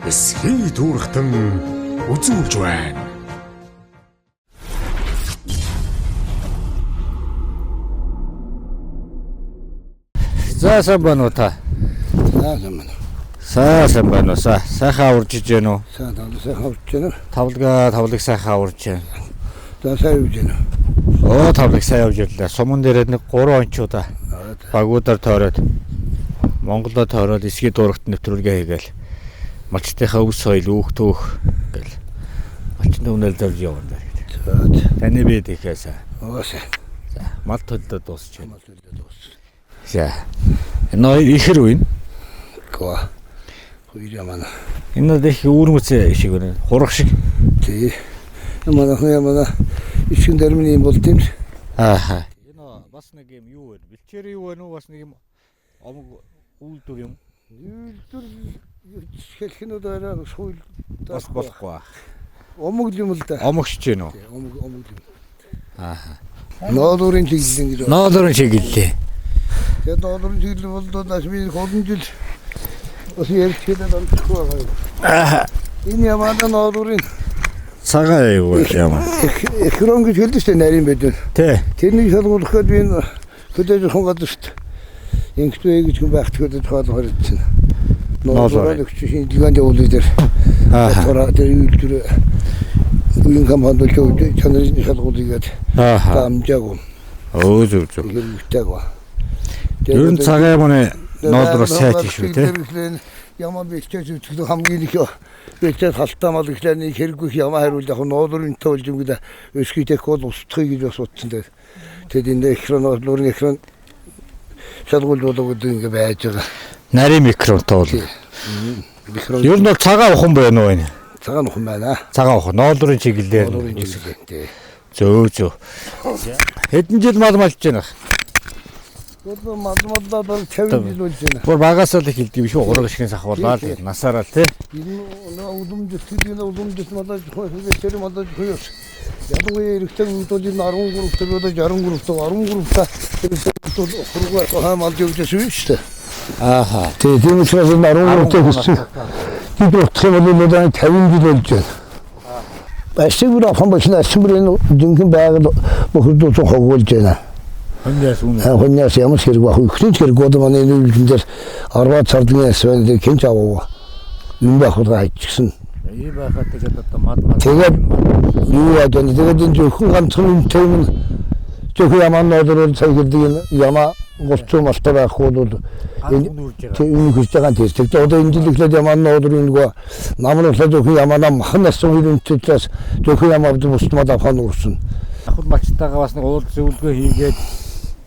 эсхий түүрхтэн үзүүлж байна. За сайн байна уу та? Сайн байна уу? Сайхан урж иж гэнэ үү? Сайхан урж гэнэ. Тавлаг сайхан урж гэнэ. За сайн урж гэнэ. Тавлаг сайн явж ирлээ. Суман дээрээ нэг 3 ончуудаа багуудаар тойроод Монголоо тойроод эсхий дуурагт нэвтрүүлгээ хийгээл малчтынхаа өв соёл өөхтөөх гэл малчны үнэл зорж явна гэдэг. Таны бид ихээс. Оосаа. За мал төлдөө дуусч байна. За. Энэ ихэр үн. Гоо. Хүйрээ манай. Энэ дэх үүрмэц шиг байна. Хурах шиг. Тий. Манай ишин дэрмийн юм бол тийм. Ааха. Энэ бас нэг юм юу вэ? Бэлчээр юу вэ? Бас нэг юм омог үйлдвэр юм. Үйлдвэр хэлхнүүд арай сүүл бас болохгүй. Омог юм л да. Омогч гин үү? Омог юм. Ааха. Ноодорын чиглэл. Ноодорын чиглэлээ. Тэгээд ноодорын чиглэл бол нас би 3 жил бас ярьчихлаа донтгүй. Ааха. Энэ ямаа ноодорын цагаан юу юм. Эхрон гэж хэлдэг шүү дээ нарийн байдэн. Тий. Тэрнийг шалгуулах гээд би хөдөөж хонгаад шүү дээ. Инхтвэ гэж хүн байхт хөдөөж хаалгаар ирсэн. Ноодорын өгчийн дигэнтэй уулын дээр. Аа. Тэр үйлдвэр үеийн компанид л чанарын шалгуулъя гээд. Аа. Амжаагүй. Зөв. Хэрэгтэйг. Ер нь цагаан мөн ноодороос сайж шүү тий. Ямаа бэлчээж үзэх хамгийн их бэлчээд халтаамал ихлэний хэрэггүй ямаа хариул яг ноодорын тоолж юм гэдэг өсгийдэх бол устхыг гэж бас утсан дээр. Тэгэд энэ экраноор экран шалгуулдаг гэдэг ингэ байж байгаа. Нарийн микронтой бол. Ер нь бол цагаан ухан байна уу энэ? Цагаан ухан байна. Цагаан ухан ноодорын чиглэлээр. Тий. Зөв. Хэдэн жил мал малж байна? Одоо мадмадаа бол 50 жил болж байна. Бүр багасаа л хэлдэг юм шүү. Ураг шигэн сахварлаа л насаараа л тий. Энэ удамжид мадаж хөөс тэр мадаж хөөс. Ядгүй эрэхтэй үдүүл 13 төгөөд 63 та хургуу хаамал явуулж шүү дээ. Ааха. Тийм учраас 13 төгөөс бид утгах юм бол 50 жил болж байна. Башиг урахсан бочна симрэн дөнгөн байгаль бохордож хогуулж байна. Хоньяас ямар хэрэг баг ихэнч хэрэг одоо манай энэ үйлдэн дээр 10 цардгийн асван дээр кенч аваа. Юм бахудаа хайчихсан. Ий байхад тэгээд одоо мад. Тэгээд юу яа гэдэг тэгээд энэ зөвхөн ганцхан юм зөвхөн ямаа ноодор цаг гэдэг ямаа голцоо малтаа байхгүй бол энэ хүсэж байгаа тийм. Тэгээд одоо энэ жилийнхлээд ямаа ноодор нөгөө намруулаад зөвхөн ямаа махнаас үйлэнчээс зөвхөн ямаа бустмад авах нүрсэн. Ахад малчтайгаа бас нэг уул зөвлөгөө хийгээд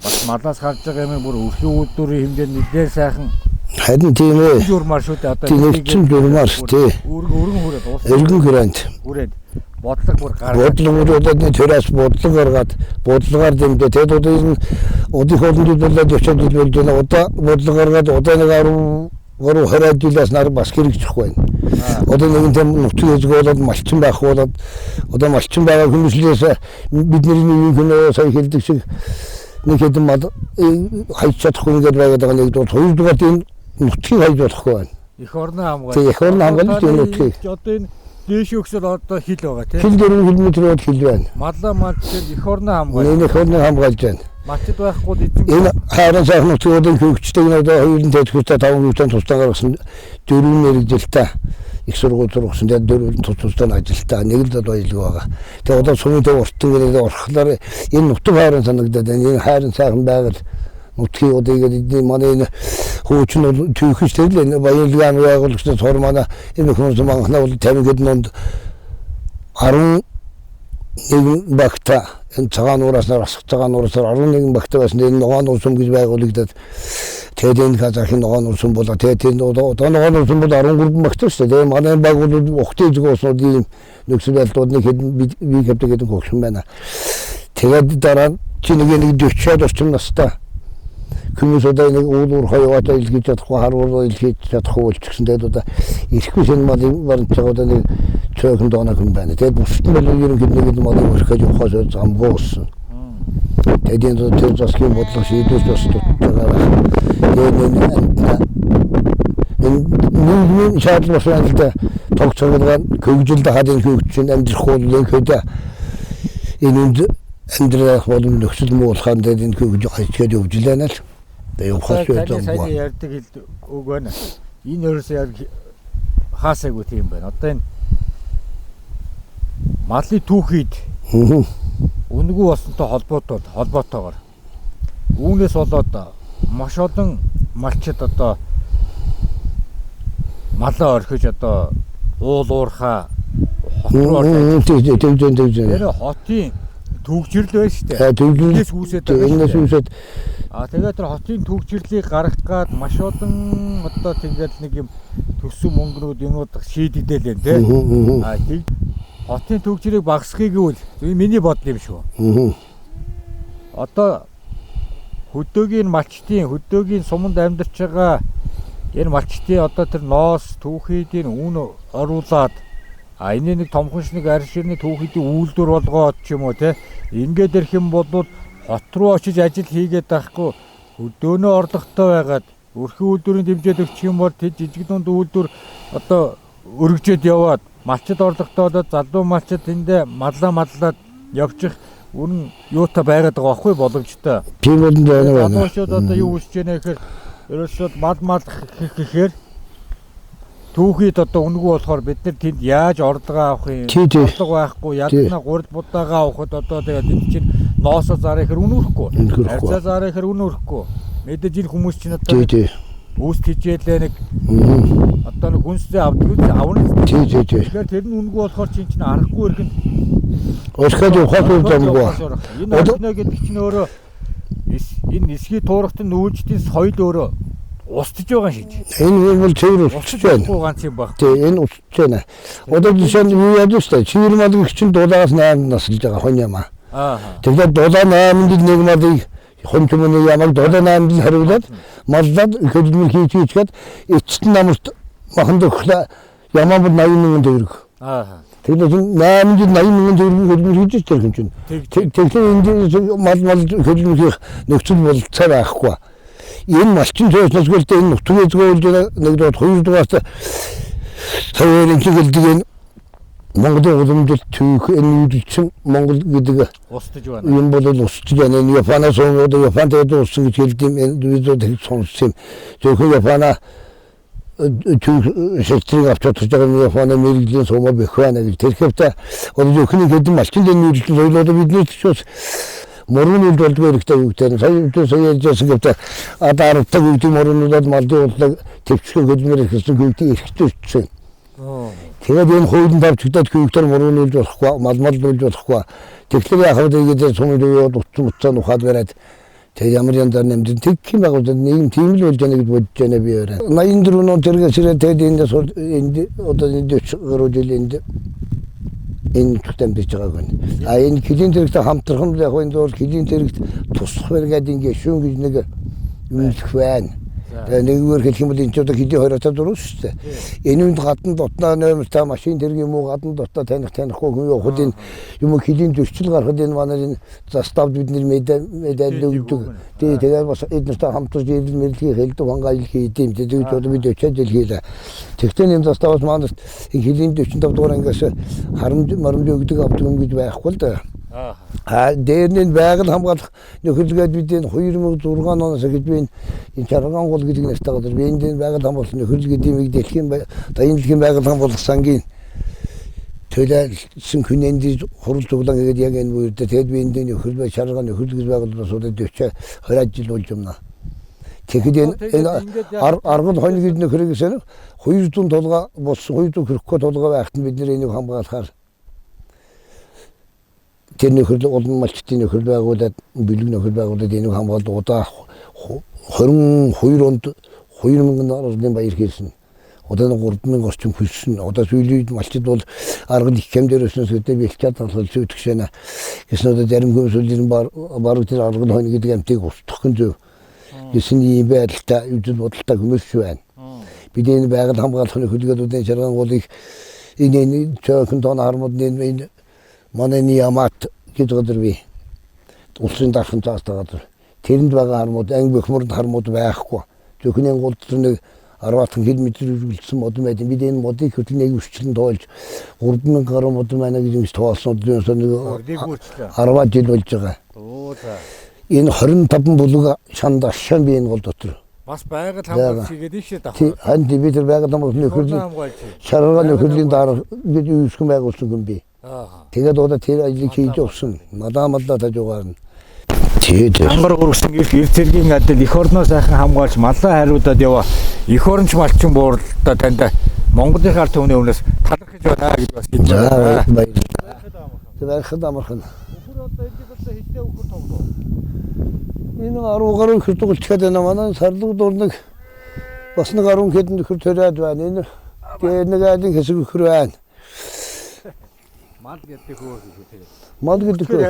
бас малаас гарч байгаа юм бүр өрхийн үйлдвэрийн хэмжээнд нэлээд сайхан харин тийм ээ. Журмаар шүү дээ одоо. Тийм журмаар тий. Өргөн хүрээд уусаа. Өргөн хүрээнд. Хүрээд бодлого бүр гаргаад. Бодлого одоо тэрээс бодлого гаргаад бодлогоор дэмдээ. Тэгэд одоо энэ удих олонд болоод очиод болж байна. Одоо бодлого гаргаад одоо нэг 20 жилээс нар бас хэрэгжихгүй байна. Одоо нэгэн тийм нутгийн болоод малчин байх болоод одоо малчин байгаа хүмүүсээс бидний нэг хүн сая хэлдэг шиг нэг хэдэн мал хайж чадахгүй гэдэг байгаа нэг бол хоёрдугаар энэ нутгийг хайж болохгүй байна. Эх орны хамгаалалт. Тийм эх орны хамгаалалт энэ нутгийг. Одоо энэ дээш өгсөл одоо хил байгаа тийм. Хил 4 км-д хил байна. Маллаа малчид эх орны хамгаалалт. Эх орны хамгаалж байна. Малчид байхгүй эзэн. Энэ хайрын сайхан нутгуудын хөвгчтэй энэ одоо 2.5 5 тусдаа гаргасан 4 мэрэгжилтэй их сургууль сургасан тэгээд 4 тусдаа ажилтаа нэг л баялаг байгаа. Тэгээд одоо сумын уртын гэдэг орхлоор энэ нутаг хайрын санагдаад байна. Энэ хайрын сайхан байгаль нутгийн одоо ингэ манай энэ хуучин түүхч тэгэл баялагын байгуулагчдад сор манай энэ хүмүүс манхнаа бол 50 гэд нонд 11 багта энэ цагаан нураас нарах цагаан нураас 11 багта байсан энэ ногоон улсум гэж байгуулагдаад тэгээд энэ казахын ногоон улсум болоо тэгээд энэ одоо ногоон улсум бол 13 багта шүү дээ. Манай байгууллагууд ухтыг згөөсүүд ийм нөхцөл байдлууд нэг хэд би хэвдэг гэдэг хөлшин байна. Тэгээд дараа чи нэг 40-од орчим настай хүмүүс одоо нэг уулуур хоёроо илгээж чадахгүй харуулаа илгээж чадахгүй болчихсон. Тэгээд одоо ирэхгүй шинэ малын баримт одоо нэг цөөхөн дооноо хүн байна. Тэгээд бусдын бол ерөнхийдөө нэг малын өрхөж явахаас замгүй болсон. Тэгээд энэ тэр засгийн бодлого шийдвэрч бас байгаа. Тэгээд энэ нийгмийн шаардлага болоод тог цогцолгоо хөгжилд хадын хөгжин амьдрах хуулын хөдөө энэ амьдрах боломж нөхцөл муулаханд энэ хөгж хачаад явжлаа л. Тэгээ ухаас байсан. Сайн ярьдаг үг байна. Энэ ерөөсөө яг хаасаагүй тийм байна. Одоо энэ малын түүхийд үнэгүй болсонтой холбоотойгоор үүнээс болоод маш олон малчид одоо малаа орхиж одоо уул уурхаа хот руу орж тэр хотын төгжрөл байна шүү дээ. Төгжрөлээс үүсээд тэгээд тэр хотын төгжрлийг гаргах гад маш олон одоо тэгээд нэг юм төсөв мөнгнүүд юмуд шийдэгдэл байна тий. Хотын төгжрийг багасхийг үл миний бодол юм шүү. Одоо хөдөөгийн малчтын суманд амьдарч байгаа энэ малчтын одоо тэр ноос түүхийдийн үн оруулаад энэ нэг томхоншныг арширны түүхийдийн үйлдвэр болгоод ч юм уу те ингээд ирэх юм бол хот руу очиж ажил хийгээд байхгүй хөдөөнөө орлоготой байгаад өрхийн үйлдвэрийн дэмжээд өгчих юм бол тэд жижиг дунд үйлдвэр одоо өргөжөөд яваад малчид орлоготой болоод залуу малчид тэндээ маллаад явчих үнэн юутай байгаад байгаа байхгүй боломжтой. Тийм бол байна. Залуучууд одоо юу хийж яана гэхээр ерөөсөө мал гэхээр түүхийд одоо үнэгүй болохоор бид нар тэнд яаж орлого авах юм? Орлого байхгүй ядна гурд будаага авахд одоо тэгээд энэ чинь ноосо зараа ихэр үнүүрэхгүй. Арцаа зараа ихэр үнүүрэхгүй. Мэдээж энэ хүмүүс чинь одоо үүс хичээлээ нэг одоо нэг хүнсээ авдаг авна. Тэгэхээр тэр нь үнэгүй болохоор чинь аргагүй ирэхэд Оскад ухаад үзэмгүй. Энэ орно гэдэг чинь өөрөө энэ эсхий туурахтын нүүждийн соёл өөрөө устж байгаа шиж. Энэ бол цэвэр устж байна. Ганц юм баг. Тий, энэ устж байна. Одоо жишээ нь юу яаж вэ? Чивэр малыг чинь дулаагаас 8 наслж байгаа хон юм аа. Тэгэхээр дулаа 8-д нэг малыг хон түмний ямаг дулаа 8-д хариулаад маллаад хөдөлмөр хийчихгээд эцэст намарт махан дөхлөө ямаа бол 80,000 төгрөг. Тэгэхээр 880,000 төгрөг хөдөлмөр хийж байгаа юм чинь. Тэгэхээр энэ мал хөдөлмөр хийх нөхцөл болцоо байхгүй. Энэ малчин зөөслөсгөлтэй энэ нутгийн зөөлж нэг доод 2 дугаарт тавиарын чиглэлдэг энэ Монголын уламжлалт түүх энэ үед чинь Монгол гэдэг устж байна. Юм бол устж байна. Энэ Японаас Японд уусан гэж хэлдэм энэ видеод сонссон. Зөвхөн Японаа шилжих авч чадж байгаа Японы мэрэгжлийн сумаа бэх байна гэж тэрхэвтэй зөвхөн хэдэн малчин дэний соёлоо бидний ч мөрөн үйлд болдгоо хэрэгтэй үгтэй. Сая ярьжсэн гэдэг адаартаг үгтэй мөрөнүүд малдын урлаг төвчгөө хөдөлмөр хийсэн үгтэй эрхтүүлсэн. Тэгээд энэ хуулийн давчигдаад хүүхдэр мөрөн үйлд болохгүй, мал үйлд болохгүй. Тэгэхээр яхад ийгээд сумд яваад утсан ухаад бараад тэг ямар яндар нэмдэн тэг юм байгуулад нийгэм тийм л болж байгаа гэж бодож байна би өөрөө. 84 он тэргээсээ тэгээд энд одоо 40 гаруй жил энд энэ тутам бич байгааг нь. Энэ хилийн тэрэгтэй хамтрах нь яг энэ зур хилийн тэрэгт тусах байгаад ингэ шүүн гэж нэг үйлдэх байна. Нэггээр хэлэх юм бол энэ ч одоо хилийн 2-оор дөрөв шүү дээ. Энэ үнд гадна дотноо нөмөртэй машин тэрэг юм уу гадна дотоо танихгүй хүн явахд энэ юм хилийн зөрчил гарахад энэ манай энэ заставд бид нэр медаль өгдөг. Тэгээд бас эднэртэй хамтарч ирэл мэрлэгийг хэлдэг хангаал хийдэм. Тэгээд одоо бид очиад ил хийлээ. Тэгтээ энэ заставд манайд энэ хилийн 45 дугаар ангиас харамж өгдөг авдаг юм гэж байхгүй л да. Дээрний байгаль хамгаалах нөхөрлөгөд бид энэ 2006 оноос гэж би энэ Чарган гол гэдэг нэртэй газар би энэ байгаль хамгаалах нөхөрлөг дэмийг дэлхийн дэлхийн байгаль хамгаалах сангийн төлөөлсөн хүнэнд хурал цуглаан гэдэг яг энэ үедээ тэгэд би энэ нөхөрлөг Чарган нөхөрлөг байгууллагаас удаа 20 жил болж юмна. Тэгэхээр энэ аргал хоног гэдэг нөхөрлөгөөс 200 толгой бос 200 хөрөхгүй толгой байхад бид энийг хамгаалахаар тэр нөхөрлөг олон малчтын нөхөрлөг байгуулад бэлэг нөхөрлөг байгуулад энийг хамгаалж удаа 22 онд 2000 орны баяр хийсэн. Одоо 3000 орчим хүссэн. Одоо сүүлийн малчид бол аргал их хэмдэрснээс өдөө бэлчээд талхалж өгчээнэ. Гэсэн одоо зарим хүмүүсийн баруун тэр аргал хойно гэдэг амтыг устгах нь зөв. Гэсэн ийм байдлаа үжил бодолтой хүмүүс байна. Бид энэ байгаль хамгаалах нөхөрлөгүүдийн Чарган голыг энэ цөөхөн тон хармууд энэ манай Ямат гэж газар бий. Улсын дархан цаастай газар. Тэрэнд байгаа хармууд анги бөхмөрд хармууд байхгүй. Зөвхөн гол нэг 10 км үргэлжлсэн мод байд. Бид энэ модыг хөтлөнийг өсчлөн тоолж 3000 гаруй мод байна гэж ингэж тоолсон. Нэг 10 жил болж байгаа. Оо за. Энэ 25 бүлэг шанд ашаан би энэ гол дотор. Бас байгаль хамгаалалт хийгээд ийшээ давах. Тий, хань бид нар байгаль хамгаалалт нөхөрлөлийн шаргал нөхөрлөлийн дараа гэж үүсгэн байгуулсан юм би. Тэгээд одоо тэр ажлыг хийж өгсөн. Надамалла тажуугаар нь. Тий. Ангар гөргсөн их эр цэргийн адил эх орноо сайхан хамгаалж маллаа хариудаад яваа. Эх оронч малчин бууралдаа танд Монголын ард түмний өмнөөс талархаж байна гэж бас хэлж байна. Баярлалаа амархан. Өхөр одоо энэ бол хитээ өхөр тоглоо. Энэ 10 гаруй өхөр тоглолцоход байна. Манай сарлаг дурнаг бас нэг 10 хэдэн өхөр төрөөд байна. Энэ нэг айлын хэсэг өхөр байна. Мал гэдэг хөө тэгээд. Мал гэдэг хөө.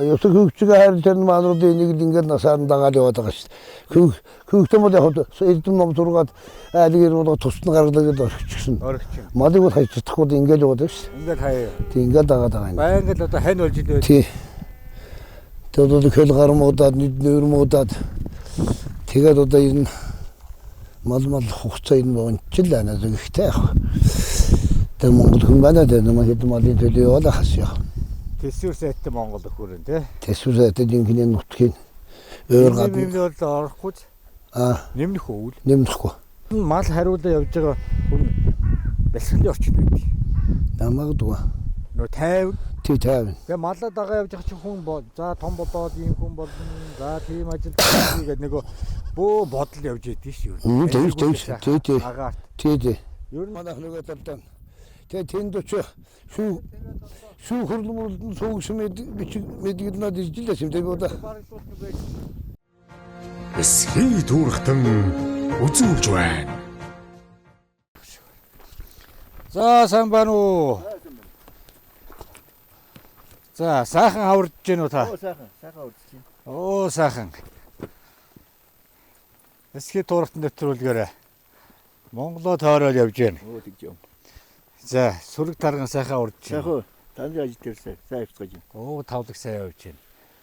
Ёсог хөвчөг хайрлан маануудын нэг л ингээд насаар нь дагаад яваад байгаа шүү дээ. Хөвгтөн бол яг эдэн ном зургаад айлгэр бол тусна гаргалаа гэдэг орчихсон. Малыг бол хайж чадахгүй ингээд яваад байна шүү дээ. Ингээд хаяа. Тэг ингээд дагаад байгаа юм. Байнга л одоо хань болж илээ. Тий. Тэгээд одоо хөл гармуудад нүүрмуудад тэгээд одоо энэ мал хугацаа энэ вончил байна гэхдээ яг. Тэг Монгол хүн байна дээ нэмээ хэдэн малын төлөө яваа хасяа. Тэсвэр сайттай Монгол өхөр нь тий. Тэсвэр сайттай жинхэнэ нутгийн өөр гадна. Нэмнэ бол орохгүй. Нэмнэх үйл. Нэмэхгүй. Мал хариулаа явж байгаа хүн бэлсгэлэн орчин байдаг. Намагдгүй. Нөө 50. Тий 50. Тэгээ малаа дагаа явж байгаа чинь хүн за том болоод ийм хүн болно. За тийм ажил хийгээд нөгөө бөө бодол явж идэв шүү. Тий. Агаарт. Тий. Ер нь манайх нөгөө талдан. Тэгээ тэнд очиж шүү хөрлөмөрлөнд суугш мэдгэнад иржилээс юм тэгээ одоо. Эсхий дүүргтэн үзүүлж байна. За сайн байна уу? За сайхан аварж гин үү та? Сайхан аварж гин. Оо сайхан. Эсхий дүүргтэн нэвтрүүлгээрээ Монголоо тойрол явж гин. Оо тэгж юм. За сүрэг тарган сайхан аварж гин. Сайхан. Таны ажил дээр сайн явцгааж байна. Оо тавлаг сайн явж байна.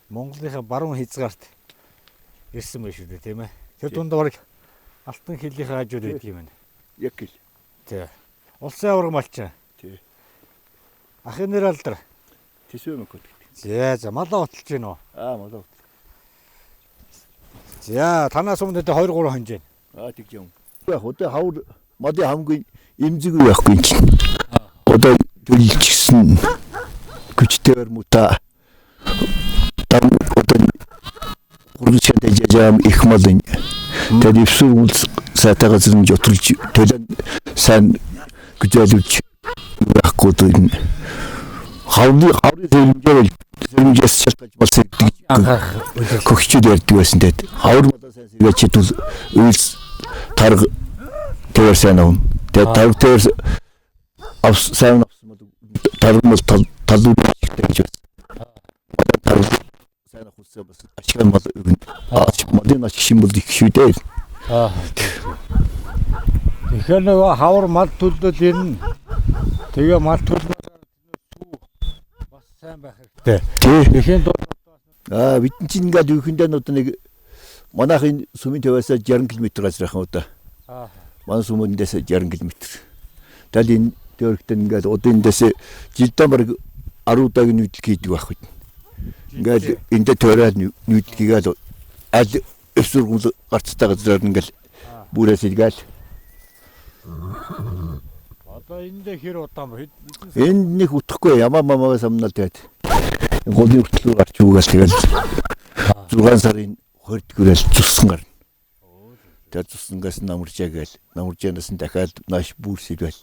Монголынхаа баруун хязгаарт ирсэн байх шүү дээ тийм ээ. Тэр дунд бараг алтан хилийнхаа хажууд байдаг юм байна. Яг л. Тий. Улсын авраг малчин. Тий. Ахын нэр алдар. Тэсвэ мөкөд. За малаа уталж гин үү? Малаа. За танаас өмнө 2-3 хонж байна. Тэгж юм. Яг одоо хавар модын хамгийн эмзэг байхгүй юм чинь. Одоо төлөвлөсөн күчтэйгээр мута там одоо гурван жажаам их малын телевизор улс сайтаа зэрэг жотолж төлөв сайн гүжэлж байхгүй дэн хаврын зэрэгээс шалтгаалж болсон хөгчөд ярьдаг байсан тэгээд хавар малаа сайн сэргэж чидвэл үйлс тарга тэр сайн авна тэгээд тарга тэр сайн авсан таргамал талууд гэж байна. Таргал сайн ахуулсан бас ашиган мал өгнө. Модын ашиг бол их шүү дээ. Тэгэхээр нөгөө хавар мал төлөвлөл ирнэ. Тэгээ мал төлөвлөл бас сайн байх хэрэгтэй. Тэхийн бидэн чинь ингээд үхэндээ одоо нэг манайхын сүмийн тавиас 60 км-аас рахын удаа. Манай сүмэндээс 60 км. Тэгэл энэ дөрөгтөн ингээд одоо эндээс жилдээ баг 10 удаагийн нийтлэг хийдэг байх үед. Ингээд эндээ төрөөд нийтлэг хийгээл аль өсвөргөл гарцтай газар ингээд бүрээс илгээл. Одоо эндээ хэр удаан бэ? Энд нэг утахгүй ямаа самнал тэгээд голын хүртэл гарч үгээл тэгэл 6 сарын 20-д гүрэл зүссэн гарна. Тэгээд зүссэнгээс намарчаа гээл. Намарчаанаас нь дахиад нааш бүрс илгээл.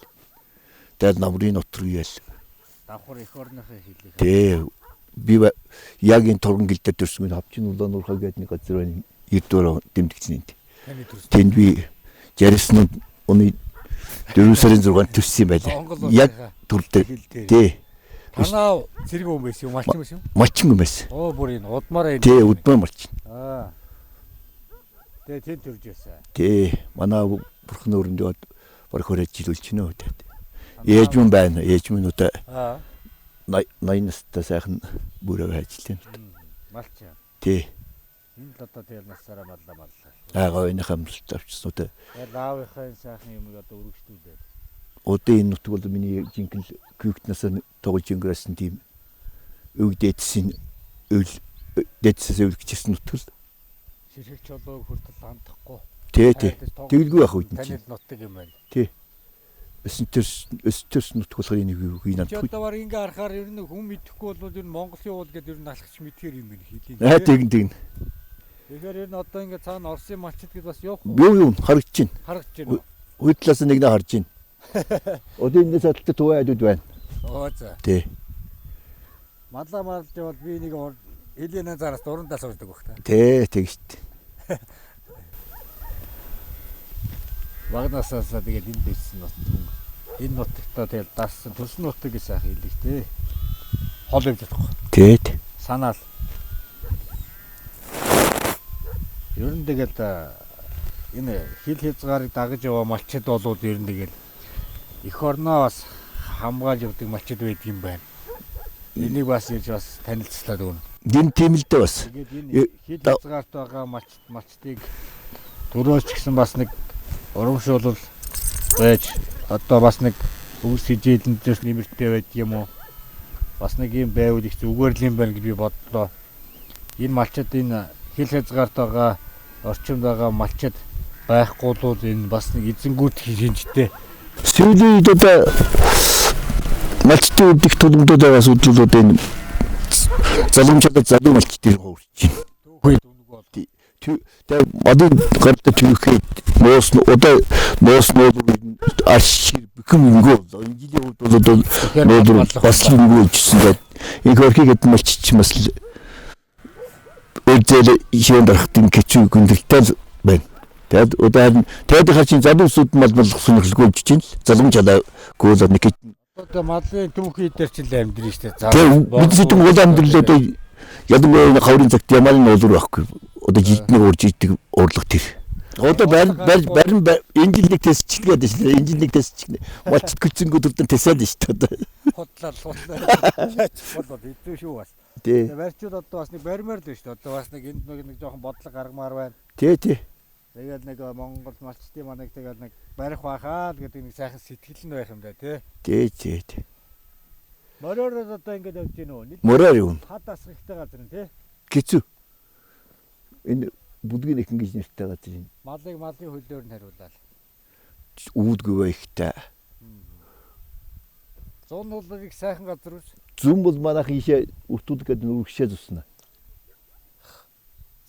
Тэгээд намрын нутар гээл. Давхар эх орныхаа хэлээ. Тий. Би яг энэ торгон гэлдэж төрсөн хавчин улаан уурхаа гэдэг нэг газар байна. Эрдүүр дэмдэгчний. Тэнд би жарисны оны 4 сарын 6-нд төрсөн юм байлаа. Яг төрдөө. Тий. Танаа зэрэг юм байсан юм, малчин байсан юм? Малчин юм байсан. Оо бүр энэ удмаараа энэ. Тий, удмаар малчин. Тэгээ тэнд төрж байсан. Тий. Манай бурхан өрөндөө баг хөрөж жилүүлж гинэ үү. Ээж минь байна. Ээж минь удаа 80 настай сайхан бүрээ ажиллана. Малчин. Тий. Энэ л одоо тэгэл насаараа маллаа. Аагааны хамсалт авчихсан уу те. Тэгээд аавынхаа сайхан юмыг одоо өргөжлүүлээд. Одоо энэ нутг бол миний жинхэнэ гүйгтнээс тоглож өнгөрөөсөн тийм өвдөөдсөн дээдсээс өвлөгчсэн нутгал. Ширхэгч болоо хүртэл хандахгүй. Тий. Тэгэлгүй байх үед чинь. Танил нутаг юм байна. Тий. Өстөрс нутг болохоор энэ үгүй надад. Чи одоо баг ингээ харахаар ер нь хүн мэдэхгүй бол ер нь Монголын уул гэдэг ер нь алхагч мэдхээр юм байна хэлий. Тэгнэ. Тэгэхээр ер нь одоо ингээ цаана Оросын малчид гэдээ бас явах уу? Юу харагдаж байна. Харагдаж байна. Хүйтлээс нэг нэ харж байна. Одоо энэ саталт төвөөд байна. Оо за. Тий. Малаа марлж явал би нэг Эленэ зараас дурандаа суурдаг баг та. Тий, тэг штт. Багнасаас тэгээд энэ дэвсэн нут. Энэ нутагтаа тэгэл дассан төсөн нутаг гэж сайхан хэлэх тий. Хол юм чадахгүй. Тий. Санаал. Ер нь тэгэл энэ хил хязгаарыг дагаж яваа малчид болоод ер нь тэгэл эх орноо бас хамгаалж явдаг малчид байдаг юм байна. Энийг бас ирж бас танилцуулаад өгнө. Гин тийм л дээ бас. Тэгээд энэ хил хязгаарт байгаа малчдыг төрөөч гэсэн бас нэг урамшуулал байж одоо бас нэг өвс хижээлэндээс нэмэртэй байдаг юм уу? Бас нэг юм байвал их зүгээр л юм байна гэж би бодлоо. Энэ малчид энэ хил хязгаарт байгаа орчимд байгаа малчид байхгүй бол энэ бас нэг эзэнгүүт хинжтэй. Сүүлийн үед одоо малчдын үдих төлөвлөд байгаас үзүүлээд энэ залуучуудад залуу малчдын хуурч байна. Түүхий дүнг бол. Тэгээ модын гарт түүхий ноос арш бүхэн ингөө энэ жилийн үед бол бас л ингөөжсэн гэдэг. Энэ хөрхийгэд малчч бас л өдөр хийм дарахтын кэчүү гүндэлтэй байна. Тэгээд одоо хачин залуусууд мал сонирхолгүйж чинь залуучуудаа гүйлээ нэг одоо малын түүхий дээр ч л амьдрын штэ. Бид зөвхөн уул амьдрал одоо ядуу хаврын цагт ямал нь уулуур байхгүй. Одоо жилдний уурж идэг уурлах тэр. Одоо барин энэ жил нэг тестчилгээд байна шүү дээ. Энэ жил нэг тестчил. Малчд гүцэнгүүд өрдөн тесээд байна шүү дээ. Хотлал болоо хэвгүй шүү бас. Тий. Барьчууд одоо бас нэг баримаар л шүү дээ. Одоо бас нэг энд нэг жоохон бодлого гаргамаар байна. Тий. Тэгээд нэг Монгол малчдын манайг тэгээд нэг барих байхаа л гэдэг нэг сайхан сэтгэл нь байх юм да тий. Тий. Мороор одоо ингэж явж гин үү? Мороор юу? Хад асрахтай газар нь тий. Гэцүү. Энэ бүдгийн их ингэж нэртэй газар юм. Малын хөлөөр нь хариулаад. Үүдгүй байхтай. Зүүн уулыг сайхан газар үз. Зүүн бол манайх ийшээ өртүүлэх гэдэг нь үргшээ зүснэ.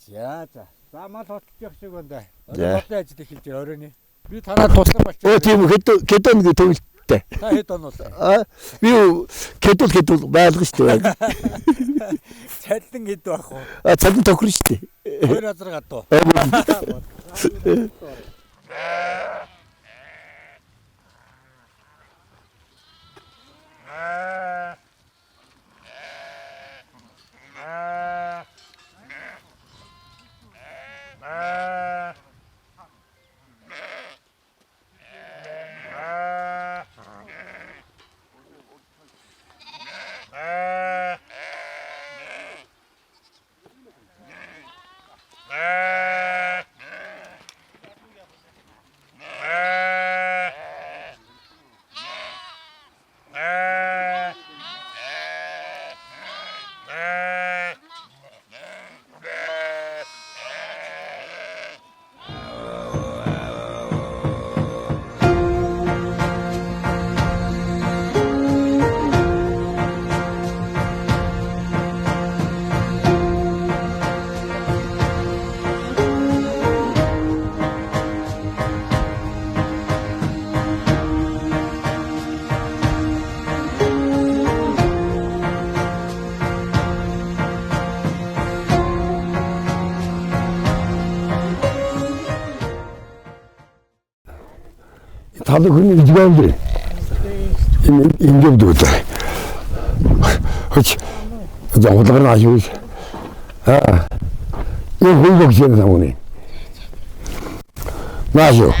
За. За мал хотлох шиг байна. За. Одоо ажил эхэлж байна оройны. Би танаа туслан болчих. Оо тийм үү кедон гэж төвлөлттэй. Та хэд он бол? Би кедол байлгах шүү дээ. Цалин хэд байх вэ? Цалин тохирно шүү дээ. 2000 гадуу. 다들 그런 게 지가는데 인접도 없다. 그렇지. 저 어디가 아시고 이거 홀복지에 나오네. 나죠.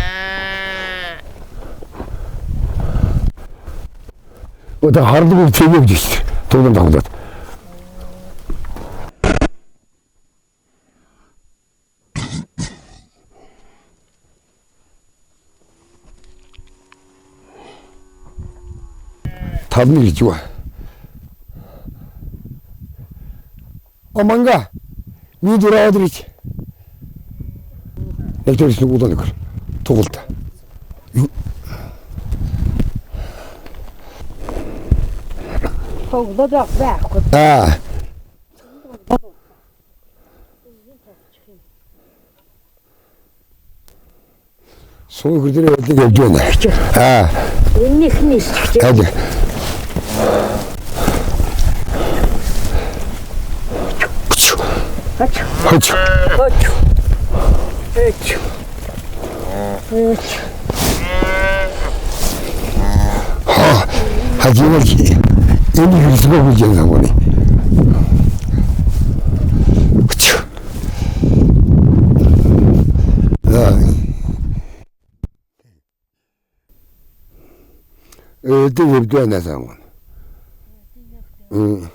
어디 하루도 재미없지. 돈은 나오다. Тавны гэж ба. Аманга. Ми дураад ирж. Нэгдүгээр нь удаа нэг. Тугалт. Тоглоод байхгүй. Аа. Суу хүрдээ явдаг явж байна. Аа. Энийх нь ичж. Хаад. Хоч. 하지마지. 여기 유수가 보잖아 보니. 그쵸. 어디 옆도 안 나서. 응.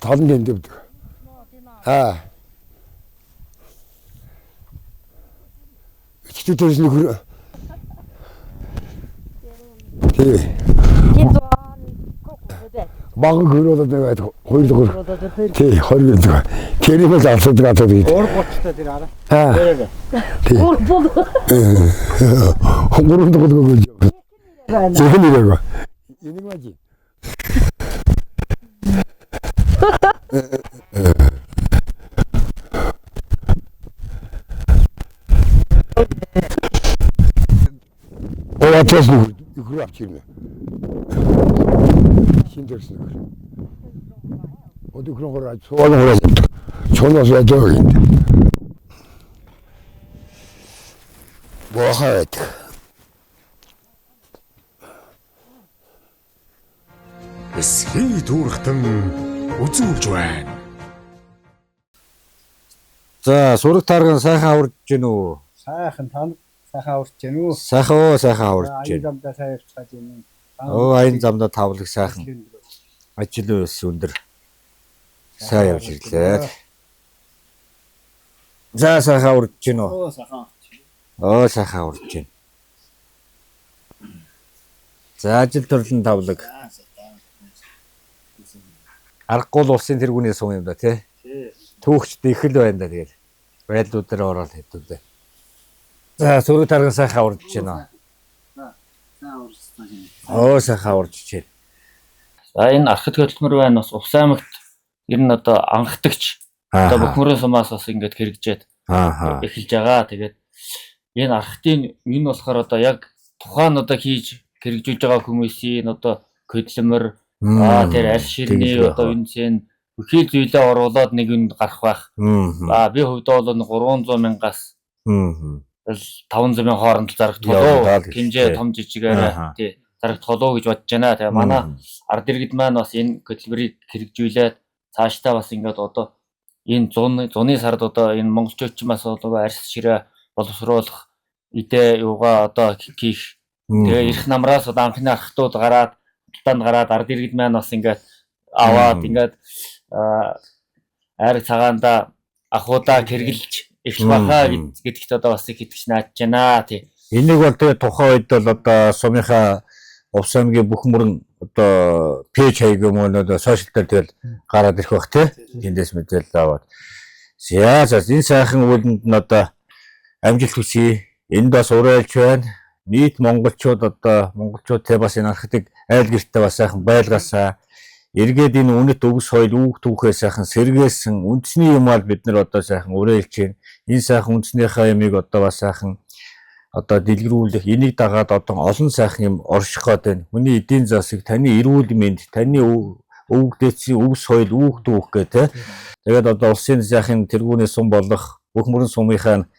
다른 데인데부터. 아. 직접 들으시는 그. 네. 막은 그러다 내가 거기서 그. 네, 허리가 개리만 잘 썼다 같아도. Уургуучтай тэр араа. 아. Нэрээ. 홍보로도 그러고 그러죠. 제일이라고. 이놈아지. 어떻게 그걸 앞치네. 힘들었어. 어디 그런 걸 아주 소화를 하라고. 전화서 해줘. 뭐 하야 돼. Эсхий дүүргтэн үзүүлж байна. За сураг тарган сайхан аварж гин үү? Сайхан тань сайхан аварч гэнэ үү? Сайхан аварж Аян гин. замдаа сайн явчихад юм. Аян замдаа тавлаг сайхан. Ажил өс өндөр. Сайн явж ирлээ. За сайхан аварж гин үү? Сайхан аварж гин. За ажил төрлөн тавлаг. Аргагүй улсын тэргүүний сум юм да тий. Түүхчд их л байна да тэгэл. Байдлууд дээр ороод хэвдүүлээ. За сураг тарган сайхан аварж байна. Сайхан аварж байна. За энэ архит хөдөлмөр байна бас Увс аймагт ер нь одоо анхдагч одоо Бөхмөрийн сумаас бас ингээд хэрэгжээд эхэлж байгаа. Тэгээд энэ архитын энэ болохоор одоо яг тухайн одоо хийж хэрэгжүүлж байгаа хүмүүсийн одоо хөдөлмөр тэр аль ширний одоо энэ зэн бүхий зүйлээ оруулаад нэг юм гарах байх. Би хувьдаа бол 300 мянгаас 500 мянган хооронд зарах толоо хэмжээ том жижигээр тий зарах толоо гэж бодож байна. Тэгээ манай ард иргэд маань бас энэ хөтөлбөрийг хэрэгжүүлээд цаашдаа бас ингээд одоо энэ зуны сард одоо энэ монголчууд бас одоо арьс ширээ боловсруулах идэ юугаа одоо хийх. Тэгээ их намраас одоо анхны архтууд гараад ард иргэд маань бас ингээд аваад ингээд ариг цагаанда ахуудаа хэрглэж их баха гэдэгт одоо бас их итгэж нааж байна тий. Энийг бол тэгээ тухайн үед бол одоо сумынхаа Увс аймгийн Бөхмөрөн одоо пэйж хаяг юм уу одоо сошиал дээр тэгэл гараад ирэх бах тий. Эндээс мэдээлэл аваад. За энэ сайхан үйлдэнд нь одоо амжилт хүсье. Энд бас уриалж байна. Нийт монголчууд тэ бас энэ архитект айл гэртээ бас сайхан байлгаасаа эргээд энэ үнэт өгс соёл үүх түүхээ сайхан сэргээсэн үндэсний юмар бид нар одоо сайхан уриалж байна. Энэ сайхан үндэснийхээ ямиг одоо бас сайхан одоо дэлгэрүүлэх энийг дагаад одоо олон сайхан юм орших гээд байна. Хүний эдийн засаг, таны эрүүл мэнд, таны өвгдээцийн өгс соёл үүх түүх гэх тэ. Тэгээд одоо улсын сайхан тэргүүний сум болох Бөхмөрөн сумынхаа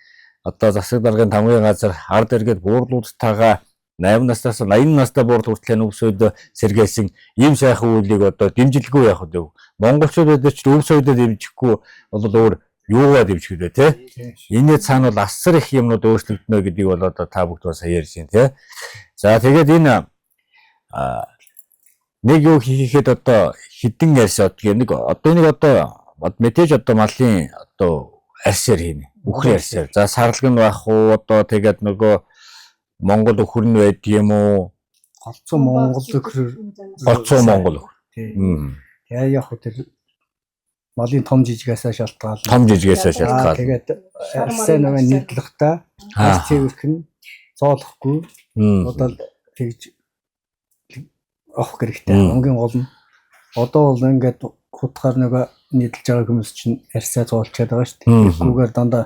одоо засаг даргын тамгын газар ард иргэд буурлуудтайгаа 8 наснаас 80 настай буур хүртэл өвсөд сэргээсэн ийм сайхан үйлийг одоо дэмжлэггүй явах үү. Монголчуудад ч өв соёлоо дэмжихгүй бол өөр юугаа дэмжих вэ те. Энэ цаана бол асар их юмнууд өөрчлөгдөнө гэдгийг бол одоо та бүгд бас ярьж байна те. За тэгээд энэ нэг юу хийхэд одоо хідэн ярьсан нэг одоо энийг одоо мэдээж одоо малын одоо арьсаар хийнэ. Үхрийн арьсаар. За сарлаг нь байх уу одоо тэгээд нөгөө Монгол өхөр нь байдаг юм уу? голцоо Монгол өхөр. Голцоо Монгол өхөр. Тэгээ яг хөө тэр малын том жижигээс шалтгаална. Том жижигээс шалтгаална. Тэгээд арьсаа нөгөө нийтлэхтэй арьс цэвэрх нь цоолохгүй. Одоо тэгж авах хэрэгтэй. Өнгийн гол нь одоо бол ингээд хутгаар нөгөө нийтлж байгаа хүмүүс чинь арьсаа цоолчаад байгаа шүү дээ. Тэггүйгээр дандаа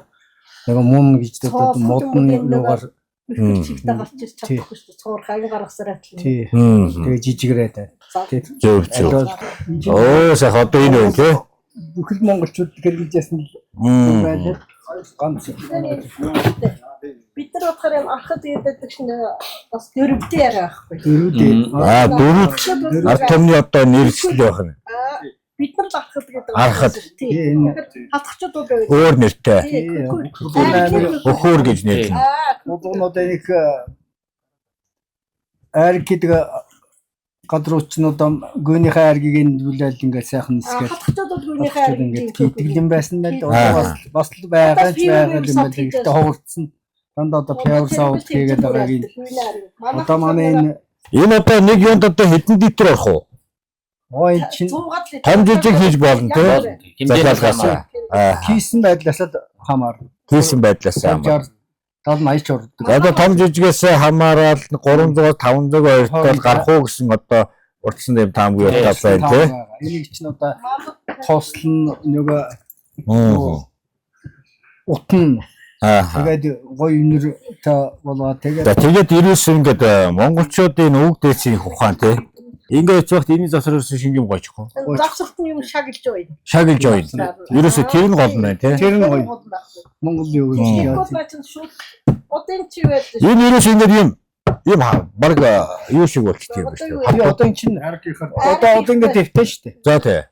нөгөө мун гэж одоо модны юугаар чигтэй гарч ирч чадахгүй шүү дээ. Цуур хаяг гаргасараа тал. Тэгээ жижигрээд байна. Зөв. Оо сах одоо энэ үү те. Бүхэл монголчууд хэрэгжижсэн л байлаа. Ганц. Бид нар бодохоор юм архад гэдэг чинь бас дөрөвдөө яриа байхгүй. Дөрөв. Ард түмний одоо нэрсэл байх нь. Бид нар архад гэдэг. Архад. Хатгчуд уу. Өөр нэртэй. Өхөр гэж нэрлэнэ. Одоо нэг арг гэдэг гадрууч нь одоо гүнийхээ аргийг нүүлээл ингээд сайхан нисгээд хатгчуд бол гүнийхээ аргийг хийтгэл байсан л бас л байгаа юм байна. Гэхдээ ховорцсон дандаа одоо пиар сауд хийгээд байгааг одоо манай энэ одоо нэг юунд одоо хэдэн литр орох уу? Ой чинь том жижиг хийж болно тий. Захиалгаас. Хийсэн байдлаас хамаарна. Хийсэн байдлаас хамаарна. 70-80 ч урддаг. Одоо том жижигээс хамаарал 300-500 хоёртол гарах уу гэсэн одоо урдсан юм таамгүй байна тий. Энийг чинь одоо тослон нөгөө утна. Тэгээд гоё өнөр та болоо тэгээд ирээсэн ингээд монголчуудын үг дээсийн ухаан тий. Ингээд зөвхт энэ засварсан шингэм гойчихоо. Засварт нь юм шагилж байна. Шагилж байна. Ерөөсө тэр нь гол нь байна тий. Тэр нь гоё. Монгол юу гэж яа. Одоо чи байдаг. Энэ ерөөсө ингээд юм баг юу шиг болчихсон юм байна шүү. Одоо чинь одоо ингээд дэвтэй шүү дээ. За тий.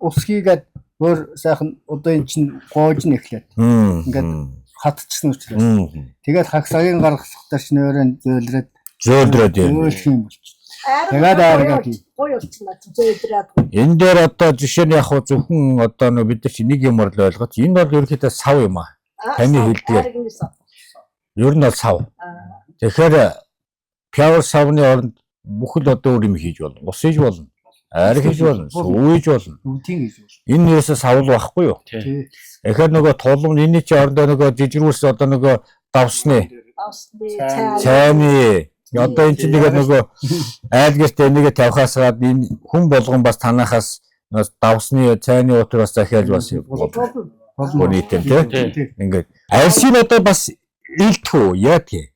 Усхийгээд өөр сайхан одоо эн чинь гоож нь эхлээд ингээд хатчихсан учраас тэгээд хагсагийн гаргахтаар ч нөөрэ зөөлрөөд юм болчих. Тэгээд ааргаад гоё болчихно зөөлрөөд. Энэ дээр одоо жишээ нь яг хуу зөвхөн одоо бид нар чи нэг юмар л ойлгож энэ бол ерөнхийдөө сав юм аа. Таны хэлдгээр ер нь бол сав. Тэгэхээр пиар савны оронд бүхэл одоо өөр юм хийж болно. Ус хийж болно. Арь хийж болно. Сүүж болно. Энэ нэрээс савл байхгүй юу? Тэгэхээр нөгөө тулам энэ чи орондоо нөгөө жижигрүүлс одоо нөгөө давсны цайны одоо энэ чинь нөгөө айл гэртээ нэгэ тавихаас гад энэ хүн болгон бас танахаас давсны цайны утраас захиалж бас болно нийтэм тийм ингээд арьсыг одоо бас илдэх үү яа тийм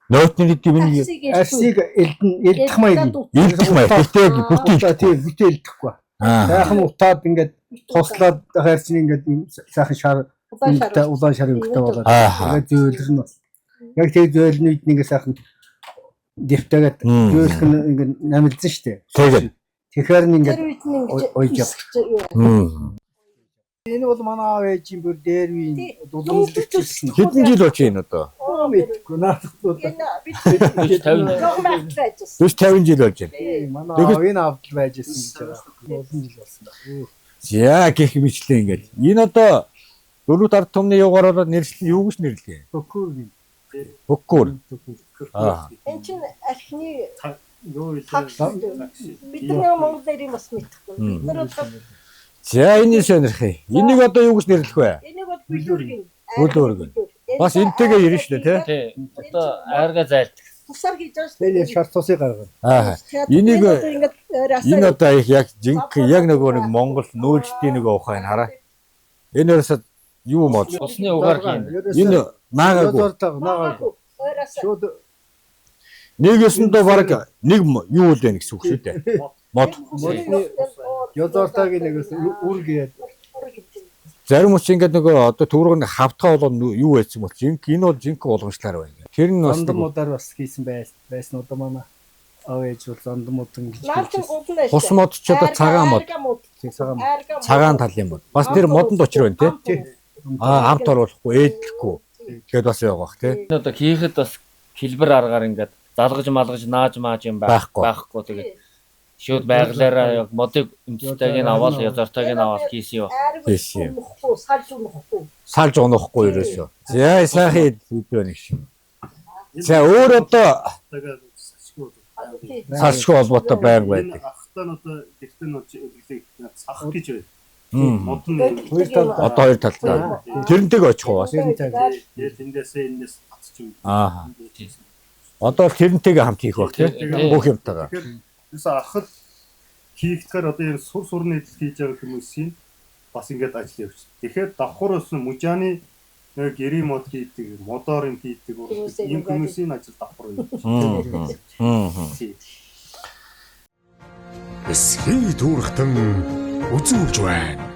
нойтны дивэн арьсыг илдэх маяг бүтээ бүтээ илдэхгүй сайхан утаад ингээд туслаад хайрцны ингээд сайхан шар улаан шар өнгөтэй болоод тэгээд зөөлөр нь яг тэг зөөлний үед нэг сайхан дэвтэйгээд зөөлх нь ингээд намилзсан шүү дээ. Тэгэхээр нь ингээд ойж явах. Энэ бол манай аав ээжийн бүр дээр үе дулмжлэгчсэн. Хэдэн жил болж байна одоо? Мэдгүй наадах. Бид 50 жил болж байна. Манай аав энэ авдал байж исэн гэж байгаа. Олон жил болсон. За гэх мэтлээ ингээд. Энэ одоо дөрвөд ард түмний юугаар бол нэршлэн юу гэж нэрлэгээ? Хөхөр. Энэ чинь архины бид нар Монгол нэрийг бас мэдхгүй. Бид нар за энэ сонирхъя. Энийг одоо юу гэж нэрлэх вэ? энийг бол бүлүүргэн. Бүлүүргэн. Бас энтэйгээ ирнэ шүү дээ тий. Одоо айргаа зайлдаг. Тусаар хийж байгаа шүү дээ. Тэгээд шарт цусыг гаргана. Энийг энэ одоо яг жинхэнэ яг нөгөө нэг Монгол нөөжтийн нэг ухаан хараа. Энэ ерөөсөө юу мод? Усны угаар хийн. Энэ наагаагүй. Шууд нэгэсэндээ баг нэг юу л байна гэсэн үг шүү дээ. Мод. Ёдортагийн нэгээс үргээд зарим учраас ингээд нөгөө одоо түрүүг нь хавтгаа болгоно юу байсан бол энэ бол жинхэнэ болгоомжлаар байна. Тэр нь бас зандмуудаар бас хийсэн байсан одоо манай аав ээж бол зандмуудын гэж хэлсэн. Хус мод ч одоо цагаан мод. Цагаан талын мод. Бас тэр модонд очир байна тий. Хамт оруулахгүй ээдлэхгүй. Тэгэхэд бас явах бах тий. Энэ одоо хийхэд бас хэлбэр аргаар ингээд залгаж малгаж нааж мааж юм байхгүй тэгээд шууд байглаараа яг модыг өмчтэйг нь аваад язартайг нь аваад хийсэн юм. Салж унахгүй ерөөсөө. За сайхан хэд байна гэж. За өөр одоо салшгүй холбоотой байнга байдаг. Ахтаа нь одоо гэртээ нь сах гэж байна. Мод нь Одоо хоёр талдаа. Тэрнтэйг очих уу бас? Тэндээсээ энэс татчих юм. Аа. Одоо тэрнтэйгээ хамт хийх баг тийм бүх юмтайгаа. Юусе ахад хийххээр одоо энэ сур сурны эдэл хийж байгаа хүмүүсийн бас ингээд ажил явууч. Тэгэхээр давхар ус мужааны нэг гэрийн мод хийдэг, модоор юм хийдэг ийм хүмүүсийн ажил давхар юм. Эсхий дүүргтэн үзүүлж байна.